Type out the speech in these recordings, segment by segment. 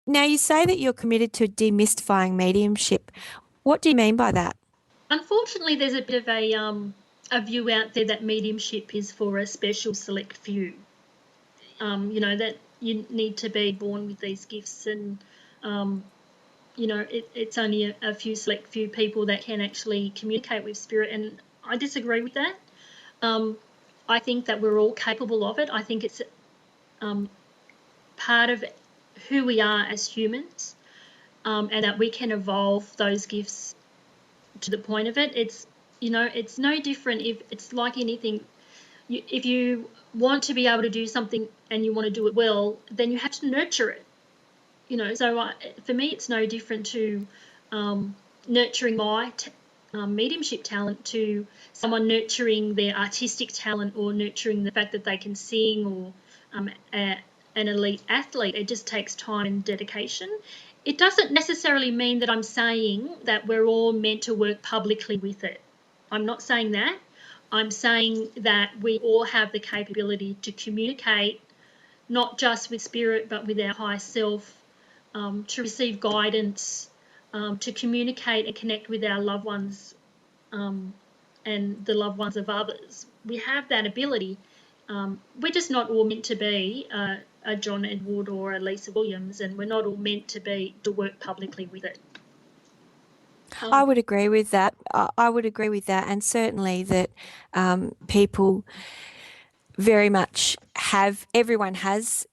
Now, you say that you're committed to demystifying mediumship. What do you mean by that? Unfortunately, there's a bit of a view out there that mediumship is for a special select few. That you need to be born with these gifts, and um, it's only a few select few people that can actually communicate with spirit. And I disagree with that. Um, I think that we're all capable of it. I think it's um, part of who we are as humans, and that we can evolve those gifts to the point of it. It's no different. If it's like anything, if you want to be able to do something and you want to do it well, then you have to nurture it. So for me, it's no different to nurturing my mediumship talent to someone nurturing their artistic talent, or nurturing the fact that they can sing, or an elite athlete. It just takes time and dedication. It doesn't necessarily mean that I'm saying that we're all meant to work publicly with it. I'm not saying that. I'm saying that we all have the capability to communicate, not just with spirit, but with our higher self, to receive guidance, to communicate and connect with our loved ones, um, and the loved ones of others. We have that ability. We're just not all meant to be a John Edward or a Lisa Williams, and we're not all meant to work publicly with it. I Um, would agree with that. I would agree with that, and certainly that people very much have, everyone has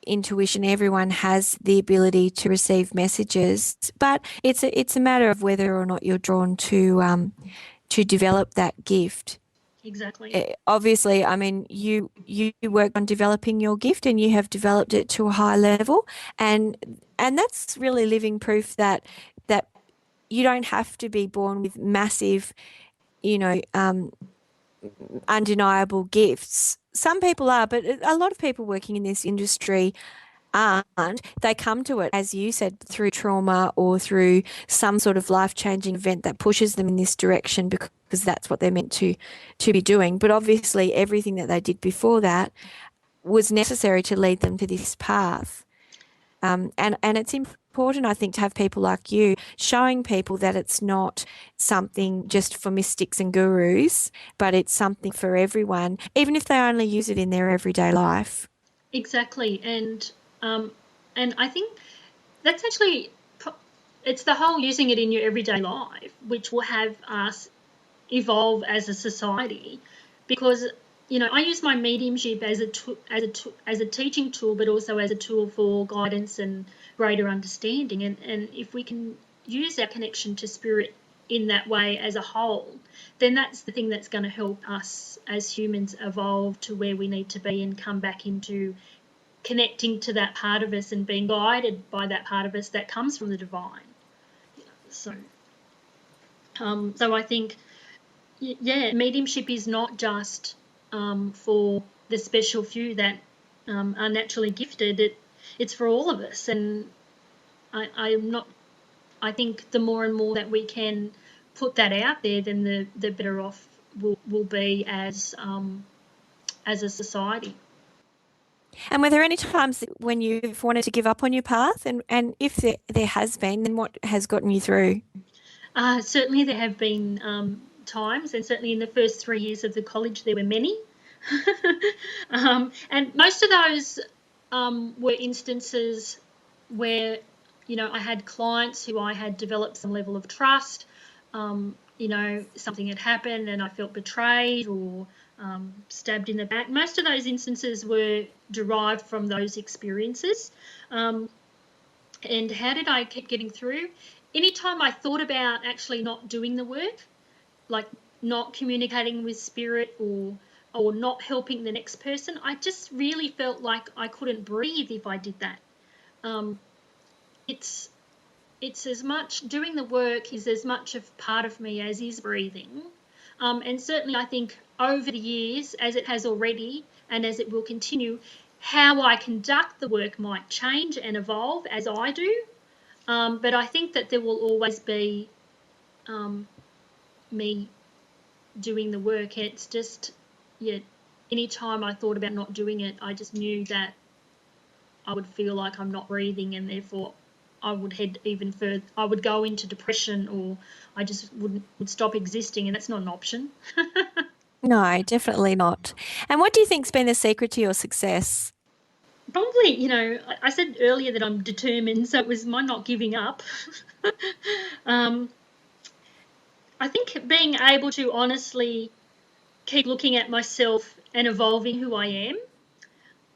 intuition, everyone has the ability to receive messages, but it's a matter of whether or not you're drawn to develop that gift. exactly. Obviously, I mean, you worked on developing your gift and you have developed it to a high level, and that's really living proof that you don't have to be born with massive, you know, undeniable gifts. Some people are, but a lot of people working in this industry aren't. They come to it, as you said, through trauma or through some sort of life-changing event that pushes them in this direction because that's what they're meant to be doing. But obviously, everything that they did before that was necessary to lead them to this path. And it's important, I think, to have people like you showing people that it's not something just for mystics and gurus, but it's something for everyone, even if they only use it in their everyday life. Exactly. Um, and I think that's actually, it's the whole using it in your everyday life, which will have us evolve as a society. Because I use my mediumship as as a teaching tool, but also as a tool for guidance and greater understanding. And if we can use our connection to spirit in that way as a whole, then that's the thing that's going to help us as humans evolve to where we need to be and come back into connecting to that part of us and being guided by that part of us that comes from the divine. So, so I think, yeah, mediumship is not just for the special few that are naturally gifted. It's for all of us, and I'm not. I think the more and more that we can put that out there, then the better off we'll be as a society. And were there any times when you've wanted to give up on your path? And if there has been, then what has gotten you through? Certainly, there have been times, and certainly in the first 3 years of the college, there were many. And most of those were instances where, I had clients who I had developed some level of trust. Something had happened and I felt betrayed or stabbed in the back. Most of those instances were derived from those experiences. Um, and how did I keep getting through? Anytime I thought about actually not doing the work, like not communicating with spirit or not helping the next person, I just really felt like I couldn't breathe if I did that. Um, it's it's as much doing the work is as much of part of me as is breathing. And certainly, I think over the years, as it has already and as it will continue, how I conduct the work might change and evolve as I do. But I think that there will always be um, me doing the work. It's just, yeah, anytime I thought about not doing it, I just knew that I would feel like I'm not breathing, and therefore I would head even further. I would go into depression, or I just would stop existing, and that's not an option. No, definitely not. And what do you think's been the secret to your success? Probably, I said earlier that I'm determined, so it was my not giving up. um, I think being able to honestly keep looking at myself and evolving who I am.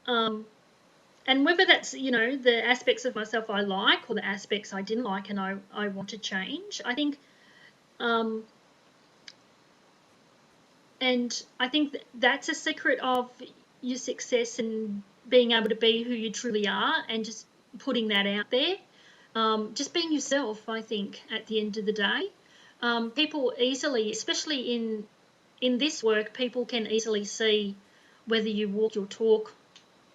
Um, and whether that's, the aspects of myself I like or the aspects I didn't like and I want to change. Um, I think that's a secret of your success and being able to be who you truly are and just putting that out there. Just being yourself, I think, at the end of the day. People easily, especially in this work, people can easily see whether you walk your talk,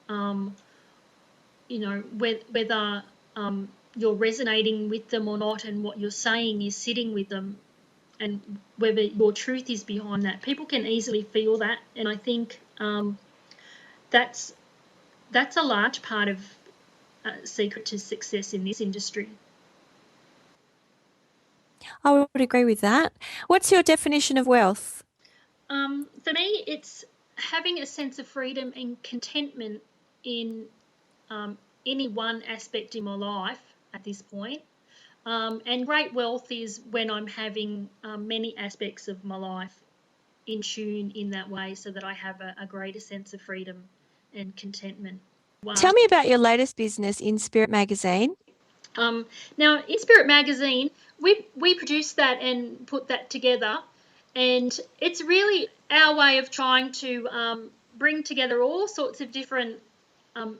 um, whether you're resonating with them or not, and what you're saying is sitting with them, and whether your truth is behind that. People can easily feel that, and I think that's that's a large part of secret to success in this industry. I would agree with that. What's your definition of wealth? For me, it's having a sense of freedom and contentment in um, any one aspect in my life at this point. And great wealth is when I'm having many aspects of my life in tune in that way, so that I have a greater sense of freedom and contentment. Wow. Tell me about your latest business, In Spirit Magazine. Um, Now, in Spirit Magazine, we produced that and put that together, and it's really our way of trying to bring together all sorts of different um,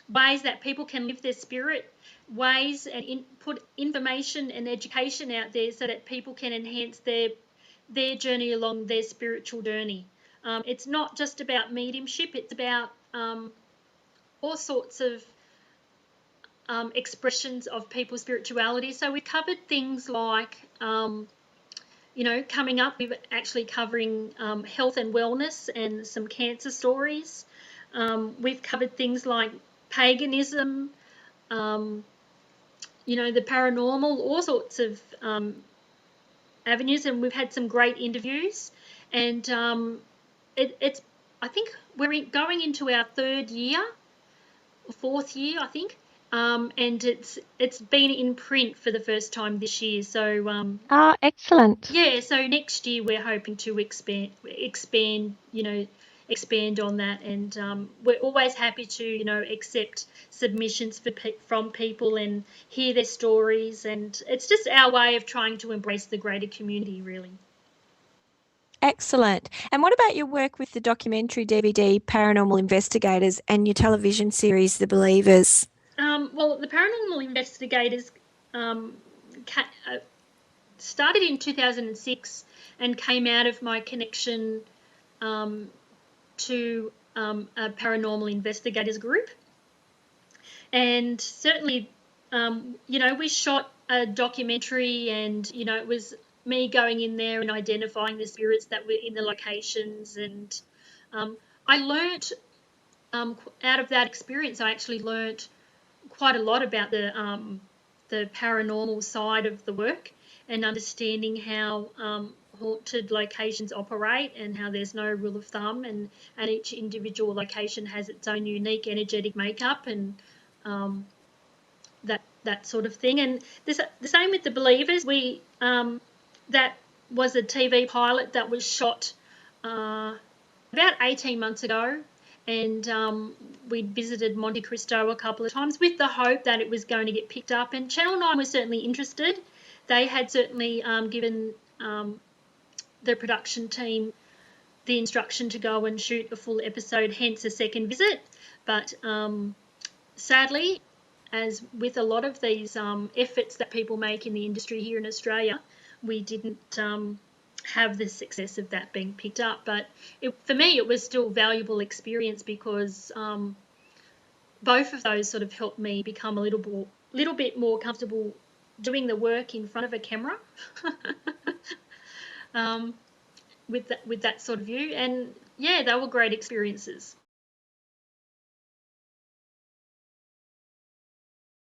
ways that people can live their spirit, ways and put information and education out there so that people can enhance their journey along their spiritual journey. It's not just about mediumship; it's about all sorts of expressions of people's spirituality. So we covered things like, coming up, we're actually covering health and wellness and some cancer stories. We've covered things like paganism, um, the paranormal, all sorts of avenues, and we've had some great interviews. And it's, I think we're going into our third year, fourth year, I think. And it's been in print for the first time this year. So Ah, excellent. yeah, so next year we're hoping to expand on that, and we're always happy to accept submissions from people and hear their stories, and it's just our way of trying to embrace the greater community, really. Excellent. And what about your work with the documentary DVD Paranormal Investigators and your television series The Believers? Well, the Paranormal Investigators um, started in 2006 and came out of my connection um, to a paranormal investigators group. And certainly, we shot a documentary, and, it was me going in there and identifying the spirits that were in the locations. And I learnt out of that experience, I actually learnt quite a lot about the paranormal side of the work, and understanding how haunted locations operate, and how there's no rule of thumb, and each individual location has its own unique energetic makeup, and um, that sort of thing. And the same with the Believers. We That was a TV pilot that was shot uh, about 18 months ago, and we visited Monte Cristo a couple of times with the hope that it was going to get picked up. And Channel 9 was certainly interested. They had certainly given the production team the instruction to go and shoot a full episode, hence a second visit. But sadly, as with a lot of these efforts that people make in the industry here in Australia, we didn't have the success of that being picked up. But for me, it was still valuable experience, because both of those sort of helped me become a little bit more comfortable doing the work in front of a camera, um, with that sort of view. And yeah, they were great experiences.